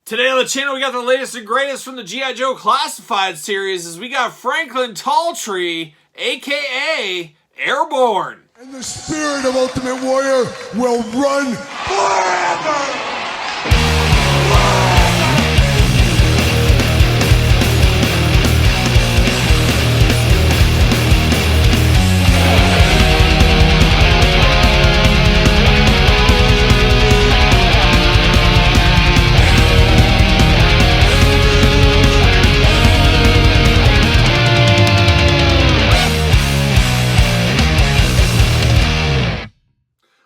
Today on the channel, we got the latest and greatest from the G.I. Joe Classified series as we got Franklin Talltree, a.k.a. Airborne. And the spirit of Ultimate Warrior will run forever!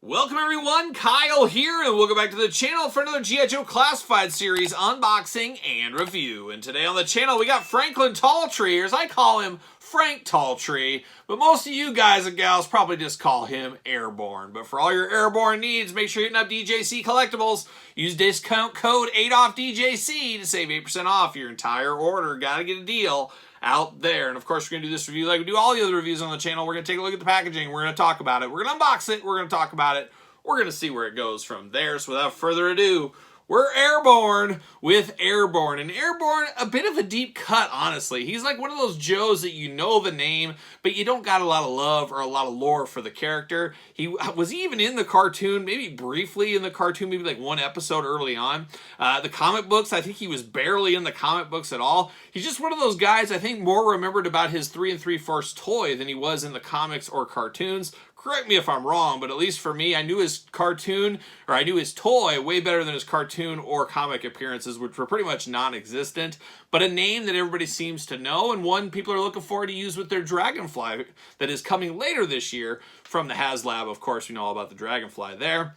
Welcome everyone, Kyle here, and welcome back to the channel for another G.I. Joe Classified series unboxing and review. And today on the channel, we got Franklin Talltree, or as I call him, Frank Talltree, but most of you guys and gals probably just call him Airborne. But for all your Airborne needs, make sure you're hitting up DJC Collectibles. Use discount code 8OFFDJC to save 8% off your entire order. Gotta get a deal out there. And of course, we're going to do this review like we do all the other reviews on the channel. We're going to take a look at the packaging. We're going to talk about it. We're going to unbox it. We're going to talk about it. We're going to see where it goes from there. So without further ado, we're Airborne with Airborne. And Airborne, a bit of a deep cut, honestly. He's like one of those Joes that you know the name, but you don't got a lot of love or a lot of lore for the character. He was even in the cartoon, maybe briefly in the cartoon, maybe like one episode early on. The comic books, I think he was barely in the comic books at all. He's just one of those guys, I think, more remembered about his 3 3/4 toy than he was in the comics or cartoons. Correct me if I'm wrong, but at least for me, I knew his cartoon, or I knew his toy way better than his cartoon or comic appearances, which were pretty much non-existent. But a name that everybody seems to know, and one people are looking forward to use with their Dragonfly that is coming later this year from the HasLab. Of course, we know all about the Dragonfly there.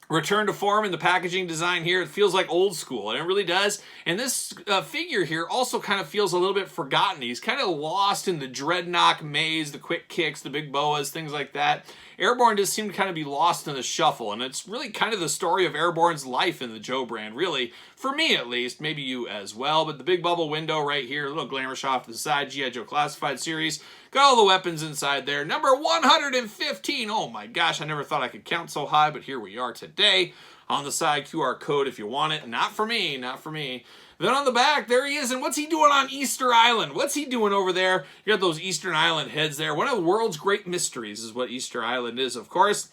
Return to form in the packaging design here. It feels like old school, and it really does. And this figure here also kind of feels a little bit forgotten. He's kind of lost in the dreadnought maze, the quick kicks, the big boas, things like that. Airborne just seemed to kind of be lost in the shuffle, and it's really kind of the story of Airborne's life in the Joe brand, really. For me, at least. Maybe you as well. But the big bubble window right here, a little glamour shot off to the side, G.I. Joe Classified series. Got all the weapons inside there. Number 115. Oh my gosh, I never thought I could count so high, but here we are today. On the side, QR code if you want it. Not for me, not for me. Then on the back, there he is. And what's he doing on Easter Island? What's he doing over there? You got those Eastern Island heads there. One of the world's great mysteries is what Easter Island is, of course.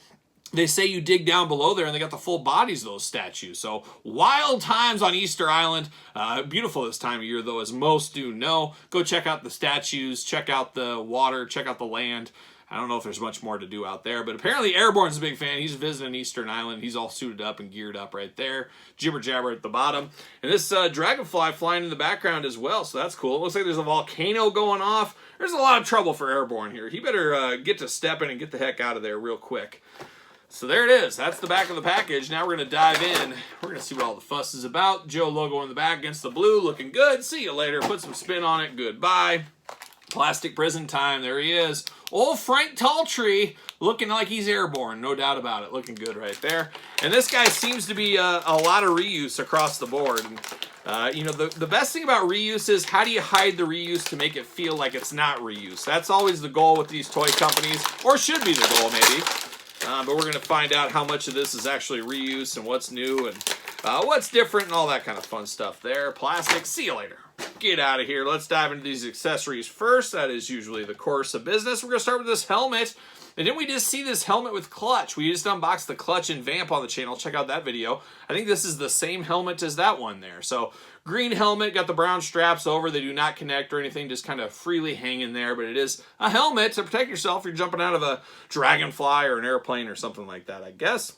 They say you dig down below there and they got the full bodies of those statues. So wild times on Easter Island. Beautiful this time of year, though, as most do know. Go check out the statues, check out the water, check out the land. I don't know if there's much more to do out there, but apparently Airborne's a big fan. He's visiting Eastern Island. He's all suited up and geared up right there. Jibber jabber at the bottom. And this dragonfly flying in the background as well, so that's cool. It looks like there's a volcano going off. There's a lot of trouble for Airborne here. He better get to stepping and get the heck out of there real quick. So there it is. That's the back of the package. Now we're going to dive in. We're going to see what all the fuss is about. Joe logo in the back against the blue. Looking good. See you later. Put some spin on it. Goodbye. Plastic prison time. There he is. Old Frank Talltree looking like he's Airborne. No doubt about it. Looking good right there. And this guy seems to be a lot of reuse across the board. And, you know, the best thing about reuse is how do you hide the reuse to make it feel like it's not reuse? That's always the goal with these toy companies. Or should be the goal, maybe. But we're going to find out how much of this is actually reuse and what's new and what's different and all that kind of fun stuff there. Plastic. See you later. Get out of here. Let's dive into these accessories first. That is usually the course of business. We're going to start with this helmet. And then we just see this helmet with clutch. We just unboxed the clutch and vamp on the channel. Check out that video. I think this is the same helmet as that one there. So green helmet, got the brown straps over. They do not connect or anything, just kind of freely hang in there. But it is a helmet to protect yourself if you're jumping out of a dragonfly or an airplane or something like that, I guess.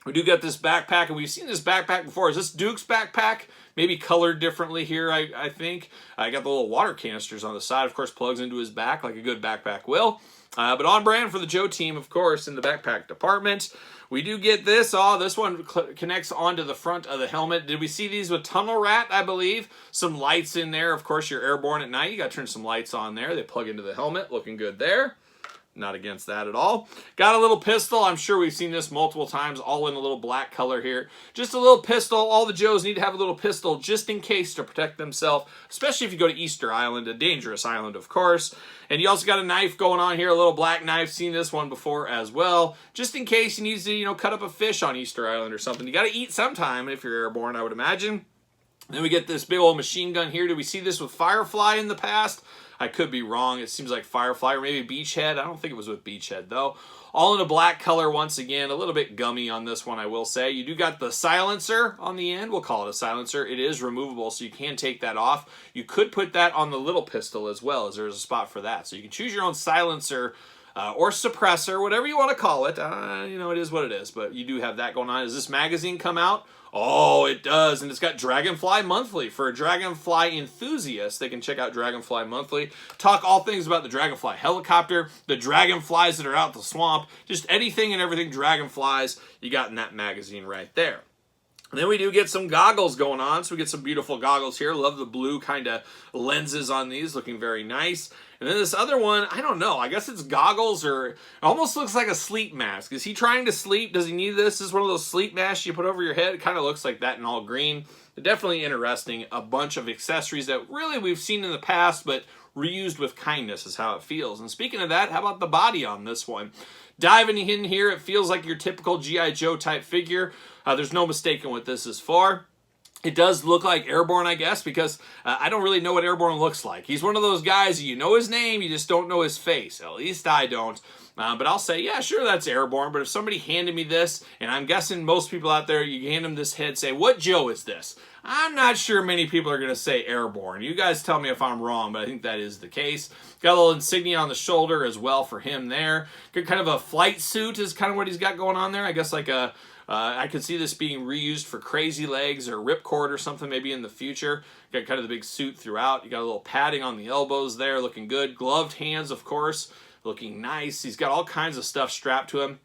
We do get this backpack, and we've seen this backpack before. Is this Duke's backpack? Maybe colored differently here, I think. I got the little water canisters on the side. Of course, plugs into his back like a good backpack will. But on brand for the Joe team, of course, in the backpack department. We do get this. Oh, this one connects onto the front of the helmet. Did we see these with Tunnel Rat, I believe? Some lights in there. Of course, you're Airborne at night. You got to turn some lights on there. They plug into the helmet. Looking good there. Not against that at all. Got a little pistol. I'm sure we've seen this multiple times, all in a little black color here. Just a little pistol. All the Joes need to have a little pistol just in case to protect themselves, especially if you go to Easter Island, a dangerous island, of course. And you also got a knife going on here, a little black knife. Seen this one before as well, just in case you need to, cut up a fish on Easter Island or something. You got to eat sometime if you're Airborne, I would imagine. Then we get this big old machine gun here. Did we see this with Firefly in the past? I could be wrong. It seems like Firefly or maybe Beachhead. I don't think it was with Beachhead though. All in a black color once again. A little bit gummy on this one, I will say. You do got the silencer on the end. We'll call it a silencer. It is removable, so you can take that off. You could put that on the little pistol as well, as there's a spot for that. So you can choose your own silencer or suppressor, whatever you want to call it. You know, it is what it is, but you do have that going on. Does this magazine come out? Oh, it does, and it's got Dragonfly Monthly. For a Dragonfly enthusiast, they can check out Dragonfly Monthly. Talk all things about the Dragonfly helicopter, the dragonflies that are out the swamp, just anything and everything dragonflies you got in that magazine right there. And then we do get some goggles going on, so we get some beautiful goggles here. Love the blue kind of lenses on these, looking very nice. And then this other one, I don't know, I guess it's goggles or it almost looks like a sleep mask. Is he trying to sleep? Does he need this? This is one of those sleep masks you put over your head. It kind of looks like that in all green. Definitely interesting. A bunch of accessories that really we've seen in the past, but reused with kindness is how it feels. And speaking of that, how about the body on this one? Diving in here, it feels like your typical G.I. Joe type figure. There's no mistaking what this is for. It does look like Airborne, I guess, because I don't really know what Airborne looks like. He's one of those guys, you know his name, you just don't know his face. At least I don't. But I'll say, yeah, sure, that's Airborne. But if somebody handed me this, and I'm guessing most people out there, you hand them this head, say, what Joe is this? I'm not sure many people are going to say Airborne. You guys tell me if I'm wrong, but I think that is the case. Got a little insignia on the shoulder as well for him there. Got kind of a flight suit is kind of what he's got going on there. I guess like a... I could see this being reused for Crazy Legs or Ripcord or something maybe in the future. Got kind of the big suit throughout. You got a little padding on the elbows there, looking good. Gloved hands, of course, looking nice. He's got all kinds of stuff strapped to him.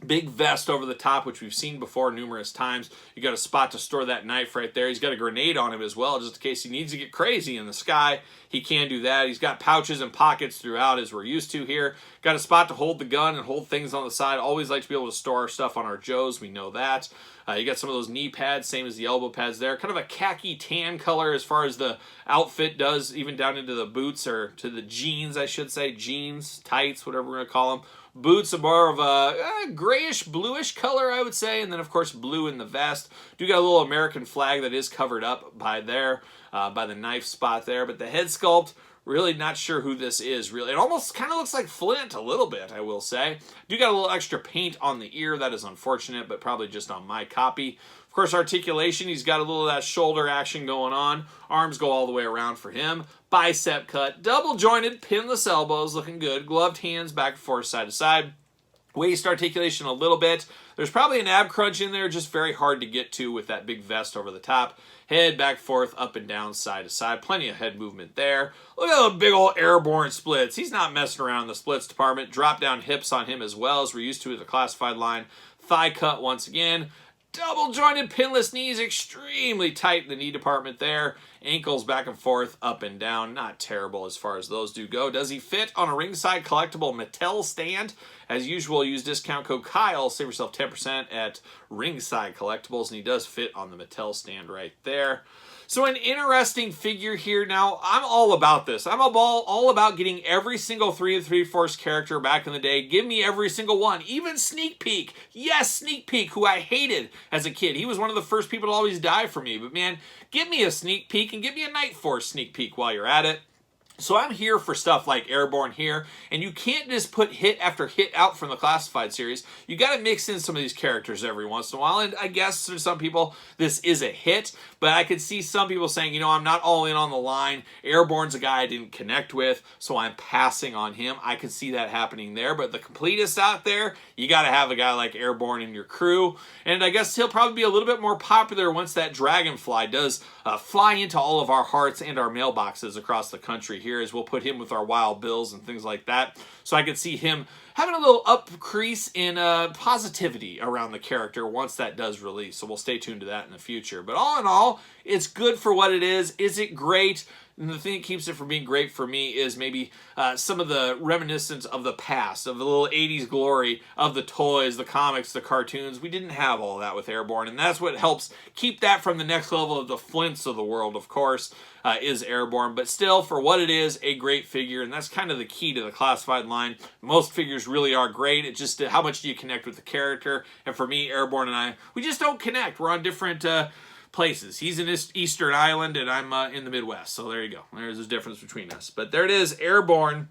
Big vest over the top, which we've seen before numerous times. You got a spot to store that knife right there. He's got a grenade on him as well, just in case he needs to get crazy in the sky. He can do that. He's got pouches and pockets throughout, as we're used to here. Got a spot to hold the gun and hold things on the side. Always like to be able to store our stuff on our Joes. We know that. You got some of those knee pads, same as the elbow pads there. Kind of a khaki tan color as far as the outfit does, even down into the boots, or to the jeans, I should say. Jeans, tights, whatever we're going to call them. Boots are more of a grayish, bluish color, I would say. And then, of course, blue in the vest. Do got a little American flag that is covered up by there, by the knife spot there. But the head sculpt, really not sure who this is, really. It almost kind of looks like Flint a little bit, I will say. Do got a little extra paint on the ear. That is unfortunate, but probably just on my copy. Of course, articulation, he's got a little of that shoulder action going on. Arms go all the way around for him. Bicep cut, double jointed, pinless elbows, looking good. Gloved hands, back and forth, side to side. Waist articulation a little bit. There's probably an ab crunch in there, just very hard to get to with that big vest over the top. Head back, forth, up and down, side to side. Plenty of head movement there. Look at the big old Airborne splits. He's not messing around in the splits department. Drop down hips on him as well, as we're used to with the classified line. Thigh cut once again. Double jointed pinless knees, extremely tight in the knee department there. Ankles back and forth, up and down. Not terrible as far as those do go. Does he fit on a ringside collectible Mattel stand? As usual, use discount code Kyle. Save yourself 10% at Ringside Collectibles. And he does fit on the Mattel stand right there. So an interesting figure here. Now, I'm all about this. I'm all about getting every single 3 of 3/4 character back in the day. Give me every single one. Even Sneak Peek. Yes, Sneak Peek, who I hated as a kid. He was one of the first people to always die for me. But man, give me a Sneak Peek and give me a Night Force Sneak Peek while you're at it. So I'm here for stuff like Airborne here, and you can't just put hit after hit out from the classified series. You got to mix in some of these characters every once in a while, and I guess for some people this is a hit, but I could see some people saying, you know, I'm not all in on the line. Airborne's a guy I didn't connect with, so I'm passing on him. I could see that happening there, but the completists out there, you got to have a guy like Airborne in your crew, and I guess he'll probably be a little bit more popular once that Dragonfly does fly into all of our hearts and our mailboxes across the country here, as we'll put him with our Wild Bills and things like that. So I could see him having a little upcrease in positivity around the character once that does release. So we'll stay tuned to that in the future. But all in all, it's good for what it is. Is it great? And the thing that keeps it from being great for me is maybe some of the reminiscence of the past, of the little 80s glory of the toys, the comics, the cartoons. We didn't have all that with Airborne, and that's what helps keep that from the next level of the Flints of the world, of course, is Airborne. But still, for what it is, a great figure, and that's kind of the key to the classified line. Most figures really are great. It's just how much do you connect with the character, and for me, Airborne and I, we just don't connect. We're on different places. He's in Eastern Island, and I'm in the Midwest. So there you go. There's a difference between us. But there it is, Airborne.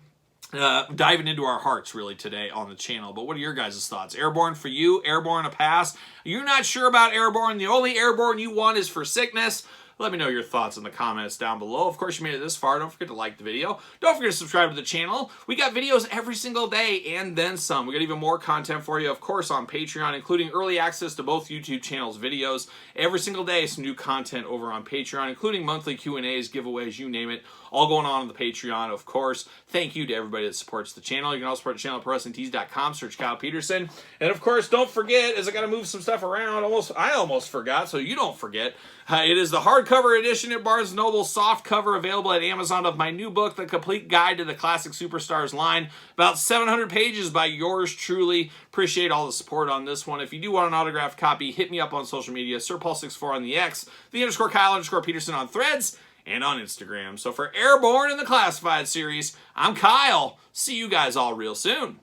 Diving into our hearts really today on the channel. But what are your guys' thoughts? Airborne for you? Airborne a pass? You're not sure about Airborne? The only Airborne you want is for sickness? Let me know your thoughts in the comments down below. Of course, you made it this far. Don't forget to like the video. Don't forget to subscribe to the channel. We got videos every single day and then some. We got even more content for you, of course, on Patreon, including early access to both YouTube channels' videos. Every single day, some new content over on Patreon, including monthly Q&As, giveaways, you name it. All going on the Patreon, of course. Thank you to everybody that supports the channel. You can also support the channel at ProWrestlingTees.com. Search Kyle Peterson. And, of course, don't forget, as I got to move some stuff around, I almost forgot, so you don't forget. It is the hardcover edition at Barnes & Noble, soft cover available at Amazon of my new book, The Complete Guide to the Classic Superstars line. About 700 pages by yours truly. Appreciate all the support on this one. If you do want an autographed copy, hit me up on social media. SirPaul64 on the X, _Kyle_Peterson on Threads, and on Instagram. So for Airborne in the Classified series, I'm Kyle. See you guys all real soon.